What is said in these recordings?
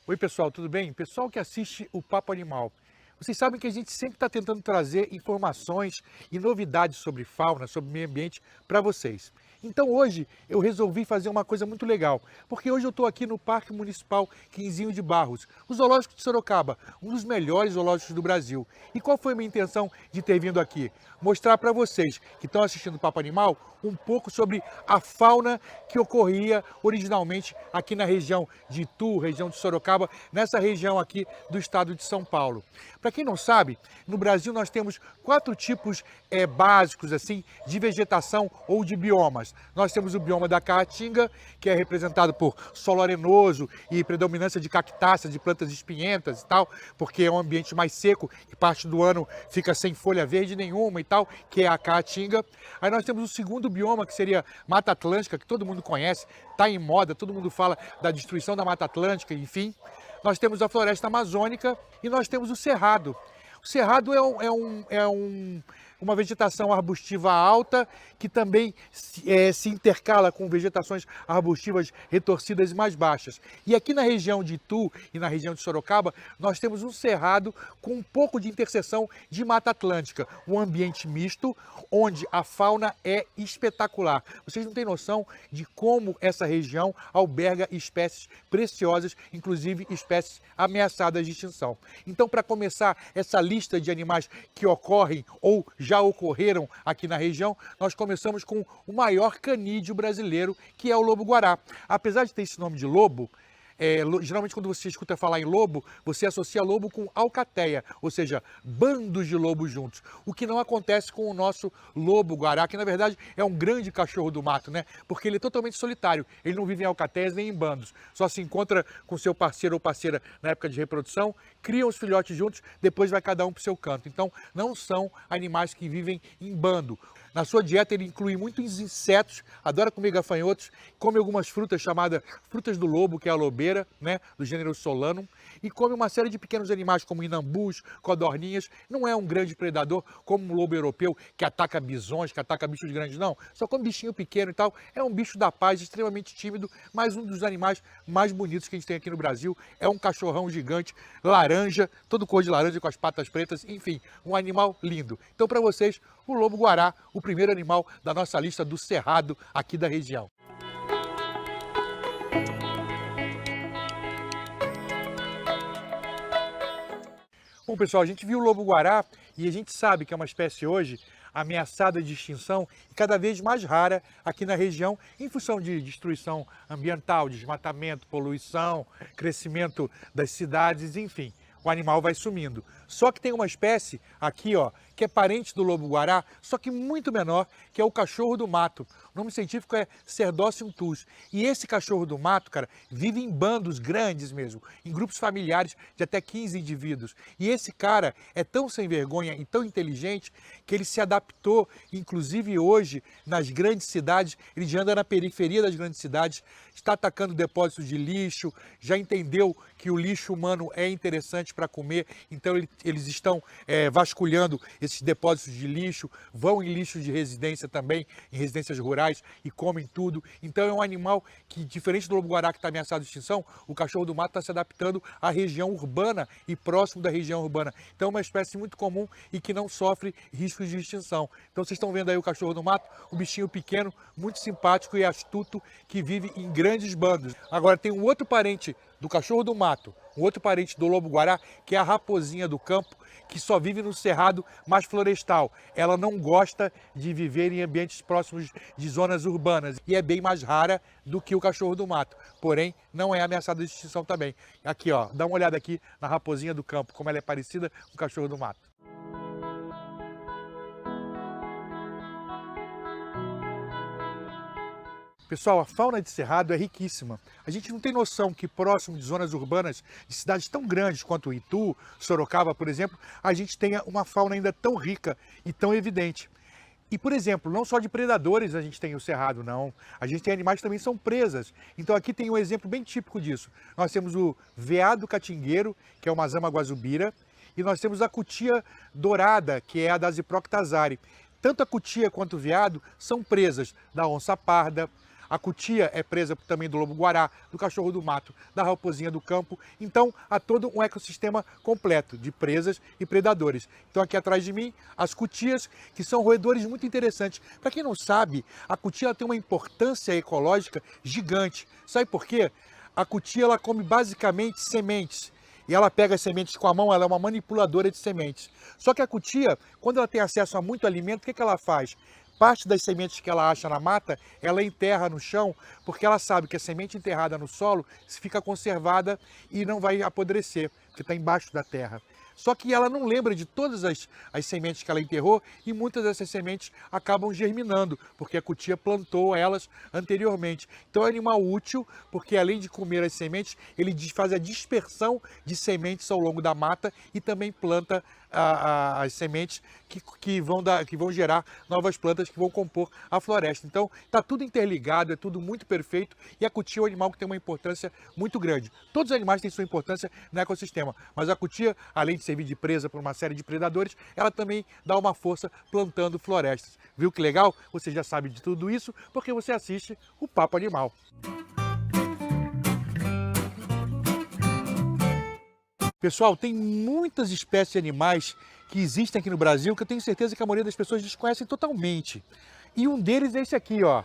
Oi pessoal, tudo bem? Pessoal que assiste o Papo Animal. Vocês sabem que a gente sempre está tentando trazer informações e novidades sobre fauna, sobre meio ambiente para vocês. Então hoje eu resolvi fazer uma coisa muito legal, porque hoje eu estou aqui no Parque Municipal Quinzinho de Barros, o Zoológico de Sorocaba, um dos melhores zoológicos do Brasil. E qual foi a minha intenção de ter vindo aqui? Mostrar para vocês que estão assistindo o Papo Animal um pouco sobre a fauna que ocorria originalmente aqui na região de Itu, região de Sorocaba, nessa região aqui do estado de São Paulo. Para quem não sabe, no Brasil nós temos 4 tipos básicos assim de vegetação ou de biomas. Nós temos o bioma da Caatinga, que é representado por solo arenoso e predominância de cactáceas, de plantas espinhentas e tal, porque é um ambiente mais seco, que parte do ano fica sem folha verde nenhuma e tal, que é a Caatinga. Aí nós temos o segundo bioma, que seria Mata Atlântica, que todo mundo conhece, está em moda, todo mundo fala da destruição da Mata Atlântica, enfim. Nós temos a floresta amazônica e nós temos o cerrado. O cerrado uma vegetação arbustiva alta que também se intercala com vegetações arbustivas retorcidas e mais baixas. E aqui na região de Itu e na região de Sorocaba, nós temos um cerrado com um pouco de interseção de Mata Atlântica, um ambiente misto onde a fauna é espetacular. Vocês não têm noção de como essa região alberga espécies preciosas, inclusive espécies ameaçadas de extinção. Então, para começar essa lista de animais que ocorrem ou já ocorreram aqui na região, nós começamos com o maior canídeo brasileiro, que é o lobo-guará. Apesar de ter esse nome de lobo, geralmente quando você escuta falar em lobo, você associa lobo com alcateia, ou seja, bandos de lobos juntos. O que não acontece com o nosso lobo-guará, que na verdade é um grande cachorro do mato, né? Porque ele é totalmente solitário, ele não vive em alcateias nem em bandos, só se encontra com seu parceiro ou parceira na época de reprodução, criam os filhotes juntos, depois vai cada um para o seu canto. Então não são animais que vivem em bando. Na sua dieta ele inclui muitos insetos, adora comer gafanhotos, come algumas frutas chamadas frutas do lobo, que é a lobeira, né, do gênero Solanum, e come uma série de pequenos animais como inambus, codorninhas. Não é um grande predador como o lobo europeu, que ataca bisões, que ataca bichos grandes, não. Só come bichinho pequeno e tal. É um bicho da paz, extremamente tímido, mas um dos animais mais bonitos que a gente tem aqui no Brasil. É um cachorrão gigante, laranja, todo cor de laranja com as patas pretas, enfim, um animal lindo. Então para vocês, o lobo-guará, o primeiro animal da nossa lista do cerrado aqui da região. Bom, pessoal, a gente viu o lobo-guará e a gente sabe que é uma espécie hoje ameaçada de extinção e cada vez mais rara aqui na região em função de destruição ambiental, desmatamento, poluição, crescimento das cidades, enfim. O animal vai sumindo. Só que tem uma espécie aqui, ó, que é parente do lobo-guará, só que muito menor, que é o cachorro do mato. O nome científico é Cerdócium tus. E esse cachorro do mato, cara, vive em bandos grandes mesmo, em grupos familiares de até 15 indivíduos. E esse cara é tão sem vergonha e tão inteligente que ele se adaptou, inclusive hoje, nas grandes cidades, ele já anda na periferia das grandes cidades, está atacando depósitos de lixo, já entendeu que o lixo humano é interessante para comer, então eles estão vasculhando esses depósitos de lixo, vão em lixo de residência também, em residências rurais, e comem tudo. Então é um animal que, diferente do lobo-guará que está ameaçado de extinção, o cachorro do mato está se adaptando à região urbana e próximo da região urbana. Então é uma espécie muito comum e que não sofre riscos de extinção. Então vocês estão vendo aí o cachorro do mato, um bichinho pequeno, muito simpático e astuto, que vive em grandes bandos. Agora tem um outro parente do cachorro do mato, um outro parente do lobo-guará, que é a raposinha do campo, que só vive no cerrado mais florestal. Ela não gosta de viver em ambientes próximos de zonas urbanas e é bem mais rara do que o cachorro do mato. Porém, não é ameaçada de extinção também. Aqui, ó, dá uma olhada aqui na raposinha do campo, como ela é parecida com o cachorro do mato. Pessoal, a fauna de cerrado é riquíssima. A gente não tem noção que próximo de zonas urbanas, de cidades tão grandes quanto Itu, Sorocaba, por exemplo, a gente tenha uma fauna ainda tão rica e tão evidente. E, por exemplo, não só de predadores a gente tem o cerrado, não. A gente tem animais que também são presas. Então aqui tem um exemplo bem típico disso. Nós temos o veado catingueiro, que é uma zama guazubira, e nós temos a cutia dourada, que é a da Ziproctazari. Tanto a cutia quanto o veado são presas da onça parda, A cutia é presa também do lobo-guará, do cachorro do mato, da raposinha do campo. Então, há todo um ecossistema completo de presas e predadores. Então, aqui atrás de mim, as cutias, que são roedores muito interessantes. Para quem não sabe, a cutia tem uma importância ecológica gigante. Sabe por quê? A cutia ela come basicamente sementes. E ela pega as sementes com a mão, ela é uma manipuladora de sementes. Só que a cutia, quando ela tem acesso a muito alimento, o que ela faz? Parte das sementes que ela acha na mata, ela enterra no chão, porque ela sabe que a semente enterrada no solo fica conservada e não vai apodrecer, porque está embaixo da terra. Só que ela não lembra de todas as sementes que ela enterrou e muitas dessas sementes acabam germinando, porque a cutia plantou elas anteriormente. Então é um animal útil, porque além de comer as sementes, ele faz a dispersão de sementes ao longo da mata e também planta as sementes que vão gerar novas plantas que vão compor a floresta. Então está tudo interligado, é tudo muito perfeito e a cutia é um animal que tem uma importância muito grande. Todos os animais têm sua importância no ecossistema, mas a cutia, além de servir de presa para uma série de predadores, ela também dá uma força plantando florestas. Viu que legal? Você já sabe de tudo isso porque você assiste o Papo Animal. Pessoal, tem muitas espécies de animais que existem aqui no Brasil que eu tenho certeza que a maioria das pessoas desconhecem totalmente. E um deles é esse aqui, ó,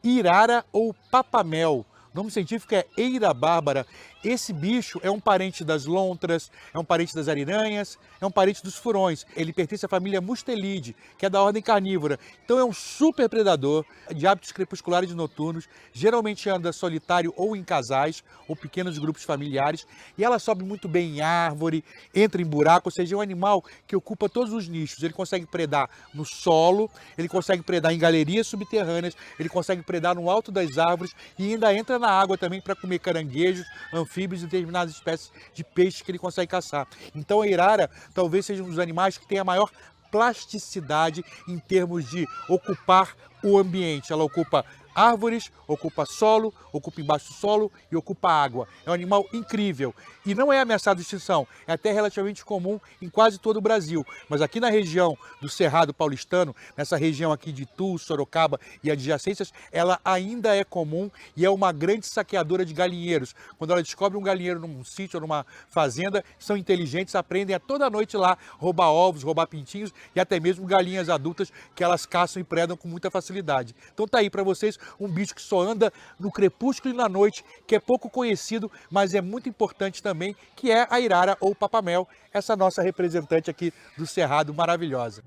Irara ou papamel. O nome científico é Eira bárbara. Esse bicho é um parente das lontras, é um parente das ariranhas, é um parente dos furões. Ele pertence à família Mustelidae, que é da ordem carnívora. Então é um super predador de hábitos crepusculares e noturnos. Geralmente anda solitário ou em casais, ou pequenos grupos familiares. E ela sobe muito bem em árvore, entra em buraco, ou seja, é um animal que ocupa todos os nichos. Ele consegue predar no solo, ele consegue predar em galerias subterrâneas, ele consegue predar no alto das árvores e ainda entra na água também para comer caranguejos, anfíbios e determinadas espécies de peixes que ele consegue caçar. Então a irara talvez seja um dos animais que tem a maior plasticidade em termos de ocupar o ambiente. Ela ocupa árvores, ocupa solo, ocupa embaixo do solo e ocupa água. É um animal incrível e não é ameaçado de extinção, é até relativamente comum em quase todo o Brasil. Mas aqui na região do Cerrado Paulistano, nessa região aqui de Itu, Sorocaba e adjacências, ela ainda é comum e é uma grande saqueadora de galinheiros. Quando ela descobre um galinheiro num sítio ou numa fazenda, são inteligentes, aprendem a toda noite lá roubar ovos, roubar pintinhos e até mesmo galinhas adultas que elas caçam e predam com muita facilidade. Então tá aí para vocês um bicho que só anda no crepúsculo e na noite, que é pouco conhecido, mas é muito importante também, que é a irara ou papamel, essa nossa representante aqui do Cerrado maravilhosa.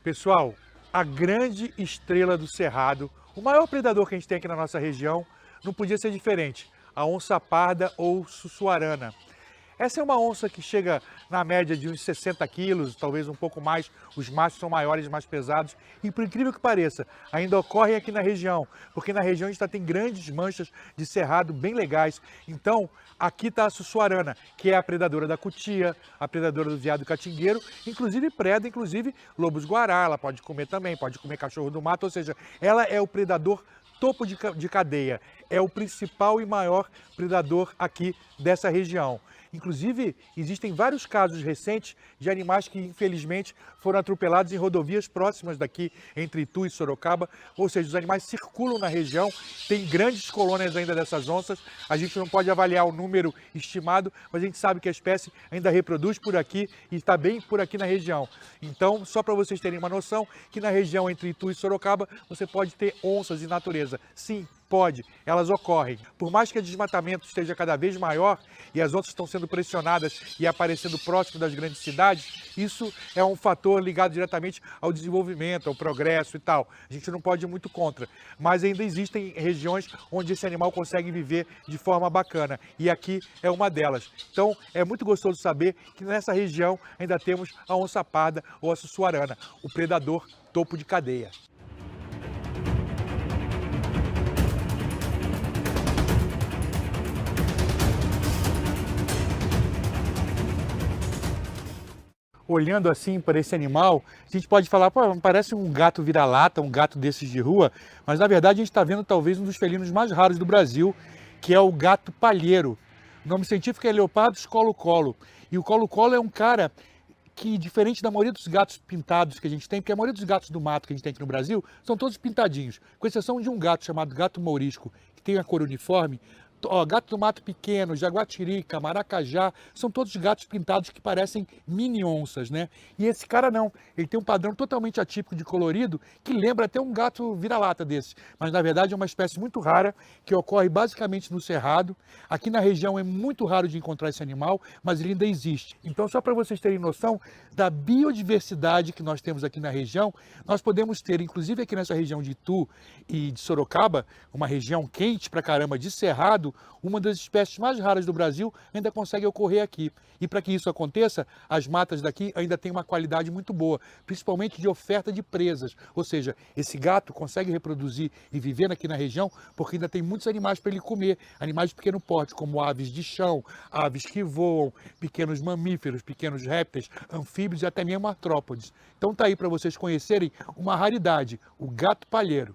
Pessoal, a grande estrela do Cerrado, o maior predador que a gente tem aqui na nossa região, não podia ser diferente, a onça parda ou sussuarana. Essa é uma onça que chega na média de uns 60 quilos, talvez um pouco mais. Os machos são maiores, mais pesados. E por incrível que pareça, ainda ocorrem aqui na região, porque na região a gente tem grandes manchas de cerrado bem legais. Então, aqui está a sussuarana, que é a predadora da cutia, a predadora do veado catingueiro, inclusive preda, lobos-guará, ela pode comer também, pode comer cachorro do mato, ou seja, ela é o predador topo de cadeia, é o principal e maior predador aqui dessa região. Inclusive, existem vários casos recentes de animais que, infelizmente, foram atropelados em rodovias próximas daqui, entre Itu e Sorocaba. Ou seja, os animais circulam na região, tem grandes colônias ainda dessas onças. A gente não pode avaliar o número estimado, mas a gente sabe que a espécie ainda reproduz por aqui e está bem por aqui na região. Então, só para vocês terem uma noção, que na região entre Itu e Sorocaba, você pode ter onças em natureza. Sim, pode, elas ocorrem. Por mais que o desmatamento esteja cada vez maior e as onças estão sendo pressionadas e aparecendo próximo das grandes cidades, isso é um fator ligado diretamente ao desenvolvimento, ao progresso e tal. A gente não pode ir muito contra, mas ainda existem regiões onde esse animal consegue viver de forma bacana e aqui é uma delas. Então é muito gostoso saber que nessa região ainda temos a onça parda ou a sussuarana, o predador topo de cadeia. Olhando assim para esse animal, a gente pode falar, pô, parece um gato vira-lata, um gato desses de rua, mas na verdade a gente está vendo talvez um dos felinos mais raros do Brasil, que é o gato palheiro. O nome científico é Leopardus colo-colo. E o colo-colo é um cara que, diferente da maioria dos gatos pintados que a gente tem, porque a maioria dos gatos do mato que a gente tem aqui no Brasil são todos pintadinhos, com exceção de um gato chamado gato mourisco, que tem a cor uniforme. Gato do mato pequeno, jaguatirica, maracajá, são todos gatos pintados que parecem mini onças, né? E esse cara não, ele tem um padrão totalmente atípico de colorido que lembra até um gato vira-lata desse, mas na verdade é uma espécie muito rara que ocorre basicamente no Cerrado. Aqui na região é muito raro de encontrar esse animal, mas ele ainda existe. Então, só para vocês terem noção da biodiversidade que nós temos aqui na região, nós podemos ter, inclusive aqui nessa região de Itu e de Sorocaba, uma região quente pra caramba de Cerrado, uma das espécies mais raras do Brasil ainda consegue ocorrer aqui. E para que isso aconteça, as matas daqui ainda têm uma qualidade muito boa, principalmente de oferta de presas. Ou seja, esse gato consegue reproduzir e viver aqui na região porque ainda tem muitos animais para ele comer, animais de pequeno porte, como aves de chão, aves que voam, pequenos mamíferos, pequenos répteis, anfíbios e até mesmo artrópodes. Então tá aí para vocês conhecerem uma raridade, o gato palheiro.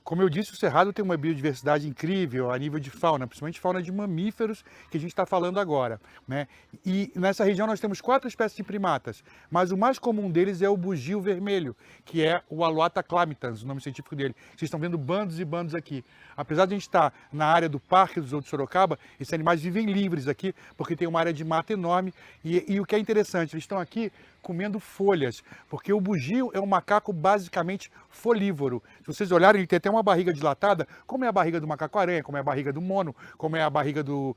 Como eu disse, o Cerrado tem uma biodiversidade incrível a nível de fauna, principalmente fauna de mamíferos, que a gente está falando agora, né? E nessa região nós temos 4 espécies de primatas, mas o mais comum deles é o bugio vermelho, que é o Alouatta clamitans, o nome científico dele. Vocês estão vendo bandos e bandos aqui. Apesar de a gente estar na área do Parque do Zoo de Sorocaba, esses animais vivem livres aqui, porque tem uma área de mata enorme. E o que é interessante, eles estão aqui comendo folhas, porque o bugio é um macaco basicamente folívoro. Se vocês olharem, ele tem até uma barriga dilatada, como é a barriga do macaco-aranha, como é a barriga do mono, como é a barriga do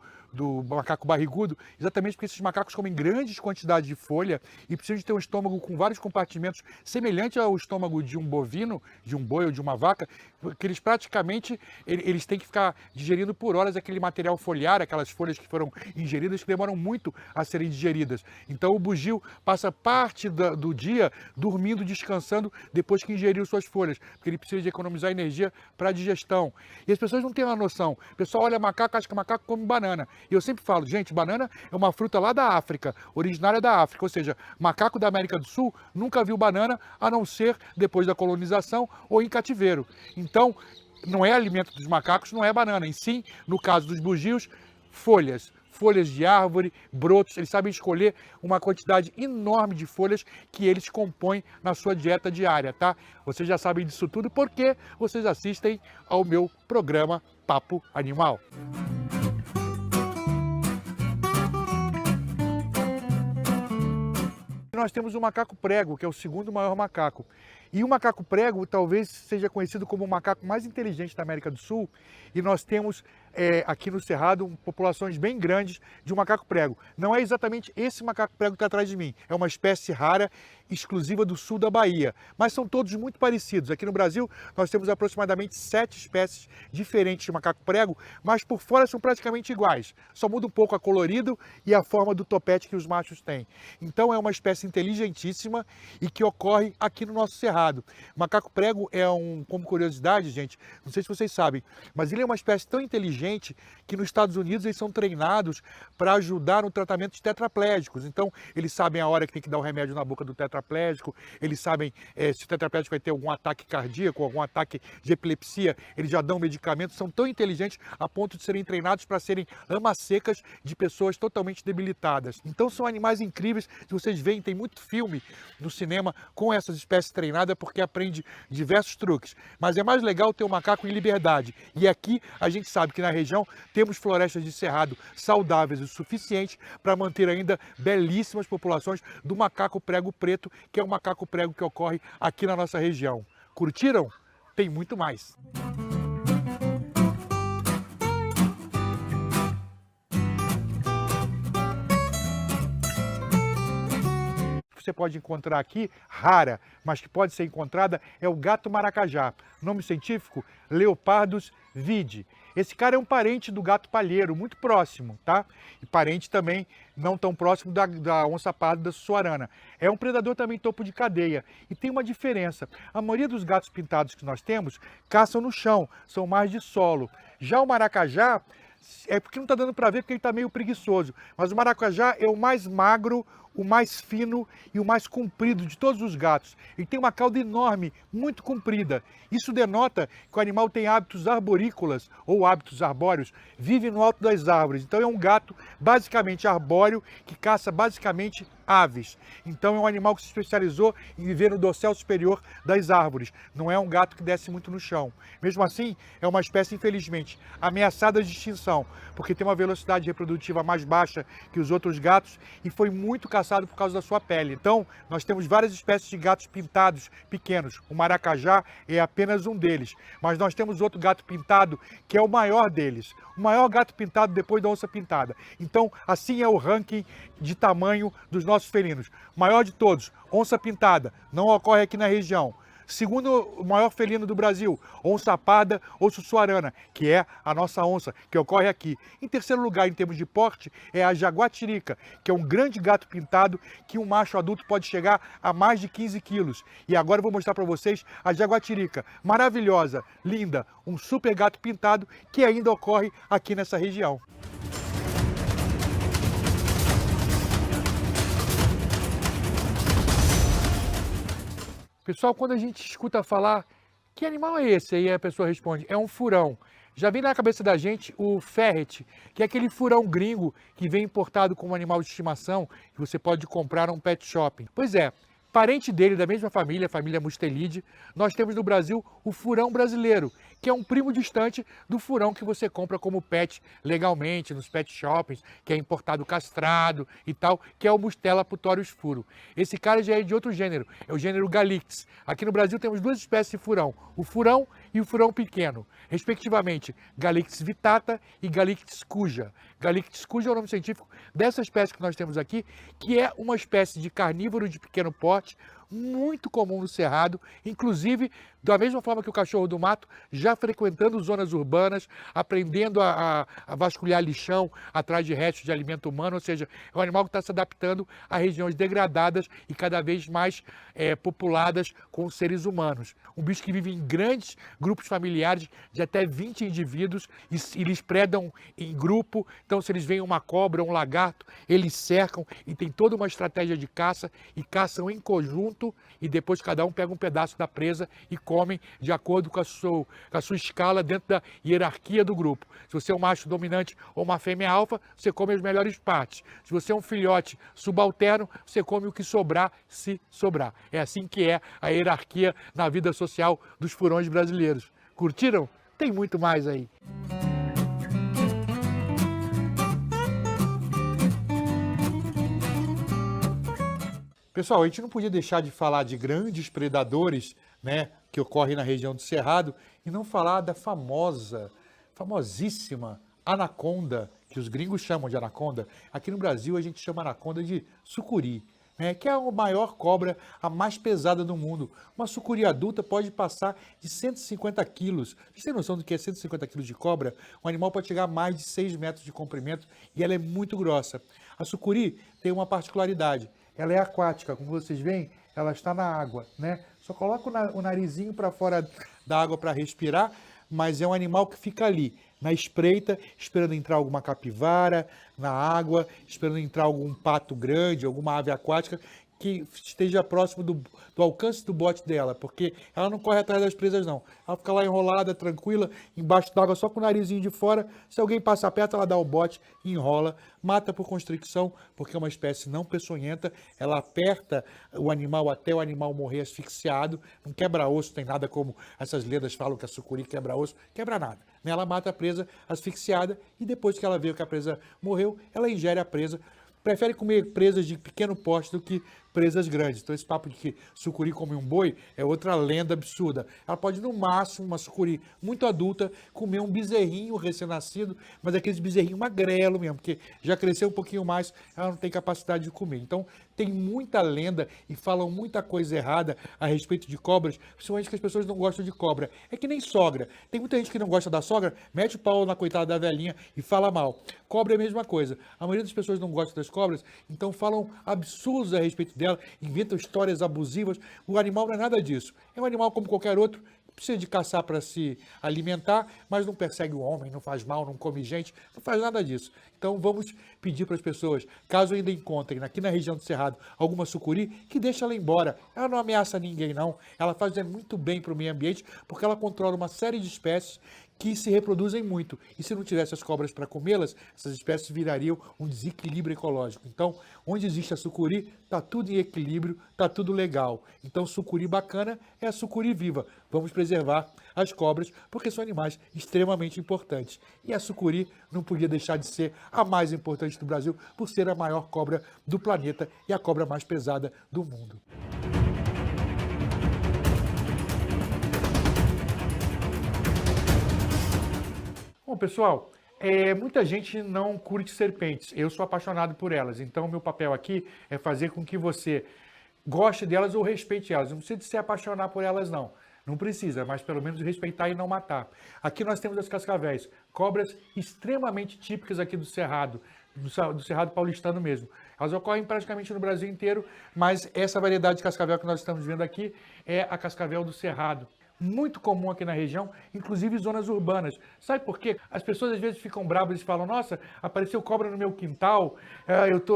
macaco barrigudo, exatamente porque esses macacos comem grandes quantidades de folha e precisam de ter um estômago com vários compartimentos, semelhante ao estômago de um bovino, de um boi ou de uma vaca, porque eles praticamente eles têm que ficar digerindo por horas aquele material foliar, aquelas folhas que foram ingeridas, que demoram muito a serem digeridas. Então o bugio passa parte do dia dormindo, descansando, depois que ingeriu suas folhas, porque ele precisa de economizar energia para a digestão. E as pessoas não têm uma noção. O pessoal olha macaco, acha que macaco come banana. E eu sempre falo, gente, banana é uma fruta lá da África, originária da África, ou seja, macaco da América do Sul nunca viu banana, a não ser depois da colonização ou em cativeiro. Então, não é alimento dos macacos, não é banana, em sim, no caso dos bugios, folhas de árvore, brotos, eles sabem escolher uma quantidade enorme de folhas que eles compõem na sua dieta diária, tá? Vocês já sabem disso tudo porque vocês assistem ao meu programa Papo Animal. Nós temos o macaco prego, que é o segundo maior macaco. E o macaco prego talvez seja conhecido como o macaco mais inteligente da América do Sul. E nós temos aqui no Cerrado populações bem grandes de um macaco prego. Não é exatamente esse macaco prego que está atrás de mim. É uma espécie rara, exclusiva do sul da Bahia. Mas são todos muito parecidos. Aqui no Brasil nós temos aproximadamente 7 espécies diferentes de macaco prego, mas por fora são praticamente iguais. Só muda um pouco a colorido e a forma do topete que os machos têm. Então é uma espécie inteligentíssima e que ocorre aqui no nosso Cerrado. O macaco prego é como curiosidade, gente, não sei se vocês sabem, mas ele é uma espécie tão inteligente que nos Estados Unidos eles são treinados para ajudar no tratamento de tetraplégicos. Então eles sabem a hora que tem que dar o remédio na boca do tetraplégico, eles sabem se o tetraplégico vai ter algum ataque cardíaco, algum ataque de epilepsia, eles já dão medicamentos, são tão inteligentes a ponto de serem treinados para serem amas secas de pessoas totalmente debilitadas. Então são animais incríveis, se vocês veem, tem muito filme no cinema com essas espécies treinadas porque aprende diversos truques. Mas é mais legal ter o macaco em liberdade. E aqui a gente sabe que na região temos florestas de cerrado saudáveis o suficiente para manter ainda belíssimas populações do macaco prego preto, que é o macaco prego que ocorre aqui na nossa região. Curtiram? Tem muito mais! Você pode encontrar aqui, rara, mas que pode ser encontrada, é o gato maracajá. Nome científico, Leopardus vidi. Esse cara é um parente do gato palheiro, muito próximo, tá? E parente também não tão próximo da onça parda da suarana. É um predador também topo de cadeia. E tem uma diferença. A maioria dos gatos pintados que nós temos caçam no chão, são mais de solo. Já o maracajá, é porque não está dando para ver porque ele está meio preguiçoso. Mas o maracajá é o mais magro, o mais fino e o mais comprido de todos os gatos. Ele tem uma cauda enorme, muito comprida. Isso denota que o animal tem hábitos arborícolas ou hábitos arbóreos, vive no alto das árvores. Então é um gato basicamente arbóreo que caça basicamente aves. Então é um animal que se especializou em viver no dossel superior das árvores. Não é um gato que desce muito no chão. Mesmo assim, é uma espécie, infelizmente, ameaçada de extinção, porque tem uma velocidade reprodutiva mais baixa que os outros gatos e foi muito caçado por causa da sua pele. Então, nós temos várias espécies de gatos pintados pequenos. O maracajá é apenas um deles, mas nós temos outro gato pintado que é o maior deles. O maior gato pintado depois da onça pintada. Então, assim é o ranking de tamanho dos nossos felinos. Maior de todos, onça pintada, não ocorre aqui na região. Segundo o maior felino do Brasil, onça parda ou sussuarana, que é a nossa onça, que ocorre aqui. Em terceiro lugar, em termos de porte, é a jaguatirica, que é um grande gato pintado que um macho adulto pode chegar a mais de 15 quilos. E agora eu vou mostrar para vocês a jaguatirica, maravilhosa, linda, um super gato pintado que ainda ocorre aqui nessa região. Pessoal, quando a gente escuta falar, que animal é esse? Aí a pessoa responde, é um furão. Já vem na cabeça da gente o ferret, que é aquele furão gringo que vem importado como animal de estimação que você pode comprar num pet shopping. Pois é, parente dele, da mesma família, a família Mustelide, nós temos no Brasil o furão brasileiro, que é um primo distante do furão que você compra como pet legalmente nos pet shoppings, que é importado castrado e tal, que é o Mustela putorius furo. Esse cara já é de outro gênero, é o gênero Galix. Aqui no Brasil temos duas espécies de furão, o furão e o furão pequeno, respectivamente Galix vitata e Galix cuja. Galix cuja é o nome científico dessa espécie que nós temos aqui, que é uma espécie de carnívoro de pequeno porte, muito comum no cerrado, inclusive da mesma forma que o cachorro do mato, já frequentando zonas urbanas, aprendendo a vasculhar lixão atrás de restos de alimento humano, ou seja, é um animal que está se adaptando a regiões degradadas e cada vez mais populadas com seres humanos. Um bicho que vive em grandes grupos familiares de até 20 indivíduos e eles predam em grupo, então se eles veem uma cobra ou um lagarto, eles cercam e tem toda uma estratégia de caça e caçam em conjunto e depois cada um pega um pedaço da presa e comem de acordo com a sua escala dentro da hierarquia do grupo. Se você é um macho dominante ou uma fêmea alfa, você come as melhores partes. Se você é um filhote subalterno, você come o que sobrar, se sobrar. É assim que é a hierarquia na vida social dos furões brasileiros. Curtiram? Tem muito mais aí. Pessoal, a gente não podia deixar de falar de grandes predadores, né, que ocorrem na região do Cerrado e não falar da famosíssima anaconda, que os gringos chamam de anaconda. Aqui no Brasil a gente chama anaconda de sucuri, né, que é a maior cobra, a mais pesada do mundo. Uma sucuri adulta pode passar de 150 quilos. Vocês têm noção do que é 150 quilos de cobra? Um animal pode chegar a mais de 6 metros de comprimento e ela é muito grossa. A sucuri tem uma particularidade. Ela é aquática, como vocês veem, ela está na água, né? Só coloca o narizinho para fora da água para respirar, mas é um animal que fica ali, na espreita, esperando entrar alguma capivara na água, esperando entrar algum pato grande, alguma ave aquática que esteja próximo do alcance do bote dela, porque ela não corre atrás das presas não. Ela fica lá enrolada, tranquila, embaixo d'água, só com o narizinho de fora. Se alguém passa perto, ela dá o bote, enrola, mata por constricção, porque é uma espécie não peçonhenta. Ela aperta o animal até o animal morrer asfixiado, não quebra osso, tem nada como essas lendas falam que a sucuri quebra osso, quebra nada. Ela mata a presa asfixiada e depois que ela vê que a presa morreu, ela ingere a presa. Prefere comer presas de pequeno porte do que presas grandes. Então esse papo de que sucuri come um boi é outra lenda absurda. Ela pode, no máximo, uma sucuri muito adulta, comer um bezerrinho recém-nascido, mas aqueles bezerrinhos magrelo mesmo, porque já cresceu um pouquinho mais, ela não tem capacidade de comer. Então tem muita lenda e falam muita coisa errada a respeito de cobras, principalmente que as pessoas não gostam de cobra. É que nem sogra. Tem muita gente que não gosta da sogra, mete o pau na coitada da velhinha e fala mal. Cobra é a mesma coisa. A maioria das pessoas não gosta das cobras, então falam absurdos a respeito dela, inventam histórias abusivas. O animal não é nada disso. É um animal como qualquer outro, precisa de caçar para se alimentar, mas não persegue o homem, não faz mal, não come gente, não faz nada disso. Então vamos pedir para as pessoas, caso ainda encontrem aqui na região do Cerrado alguma sucuri, que deixe ela embora. Ela não ameaça ninguém não, ela faz muito bem para o meio ambiente, porque ela controla uma série de espécies que se reproduzem muito. E se não tivesse as cobras para comê-las, essas espécies virariam um desequilíbrio ecológico. Então, onde existe a sucuri, está tudo em equilíbrio, está tudo legal. Então, sucuri bacana é a sucuri viva. Vamos preservar as cobras, porque são animais extremamente importantes. E a sucuri não podia deixar de ser a mais importante do Brasil, por ser a maior cobra do planeta e a cobra mais pesada do mundo. Bom, pessoal, muita gente não curte serpentes. Eu sou apaixonado por elas. Então, meu papel aqui é fazer com que você goste delas ou respeite elas. Não precisa de se apaixonar por elas, não. Não precisa, mas pelo menos respeitar e não matar. Aqui nós temos as cascavéis, cobras extremamente típicas aqui do Cerrado, do Cerrado paulistano mesmo. Elas ocorrem praticamente no Brasil inteiro, mas essa variedade de cascavel que nós estamos vendo aqui é a cascavel do Cerrado. Muito comum aqui na região, inclusive zonas urbanas. Sabe por quê? As pessoas às vezes ficam bravas e falam, nossa, apareceu cobra no meu quintal,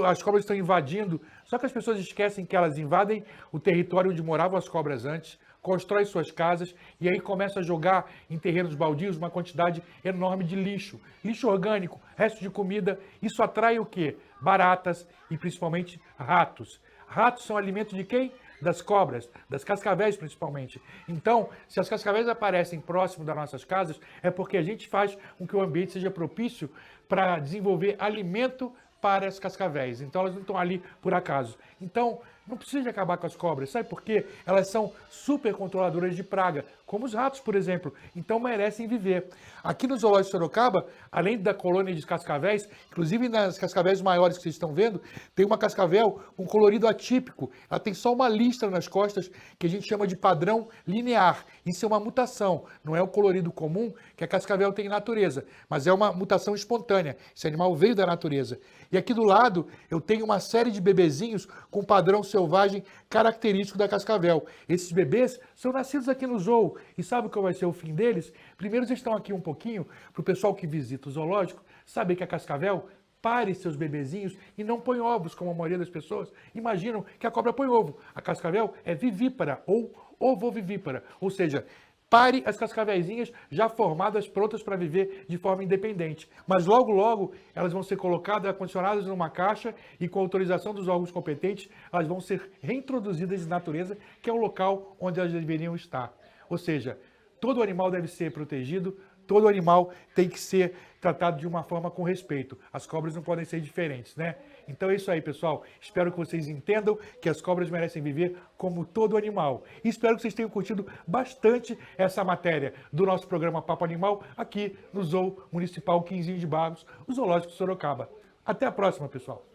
as cobras estão invadindo. Só que as pessoas esquecem que elas invadem o território onde moravam as cobras antes, constrói suas casas e aí começa a jogar em terrenos baldios uma quantidade enorme de lixo. Lixo orgânico, resto de comida. Isso atrai o quê? Baratas e principalmente ratos. Ratos são alimento de quem? Das cobras, das cascavéis principalmente. Então, se as cascavéis aparecem próximo das nossas casas, é porque a gente faz com que o ambiente seja propício para desenvolver alimento para as cascavéis. Então, elas não estão ali por acaso. Então, não precisa de acabar com as cobras. Sabe por quê? Elas são super controladoras de praga, como os ratos, por exemplo. Então, merecem viver. Aqui no Zoológico de Sorocaba, além da colônia de cascavéis, inclusive nas cascavéis maiores que vocês estão vendo, tem uma cascavel com colorido atípico. Ela tem só uma listra nas costas que a gente chama de padrão linear. Isso é uma mutação. Não é o colorido comum que a cascavel tem em natureza, mas é uma mutação espontânea. Esse animal veio da natureza. E aqui do lado, eu tenho uma série de bebezinhos com padrão selvagem característico da cascavel. Esses bebês são nascidos aqui no zoo. E sabe qual vai ser o fim deles? Primeiro, eles estão aqui um pouquinho para o pessoal que visita o zoológico saber que a cascavel pare seus bebezinhos e não põe ovos, como a maioria das pessoas imaginam que a cobra põe ovo. A cascavel é vivípara ou ovovivípara, ou seja, pare as cascavéizinhas já formadas, prontas para viver de forma independente. Mas logo, logo, elas vão ser colocadas, acondicionadas numa caixa e com autorização dos órgãos competentes, elas vão ser reintroduzidas na natureza, que é o local onde elas deveriam estar. Ou seja, todo animal deve ser protegido, todo animal tem que ser tratado de uma forma com respeito. As cobras não podem ser diferentes, né? Então é isso aí, pessoal. Espero que vocês entendam que as cobras merecem viver como todo animal. E espero que vocês tenham curtido bastante essa matéria do nosso programa Papo Animal aqui no Zoo Municipal Quinzinho de Barros, o Zoológico de Sorocaba. Até a próxima, pessoal.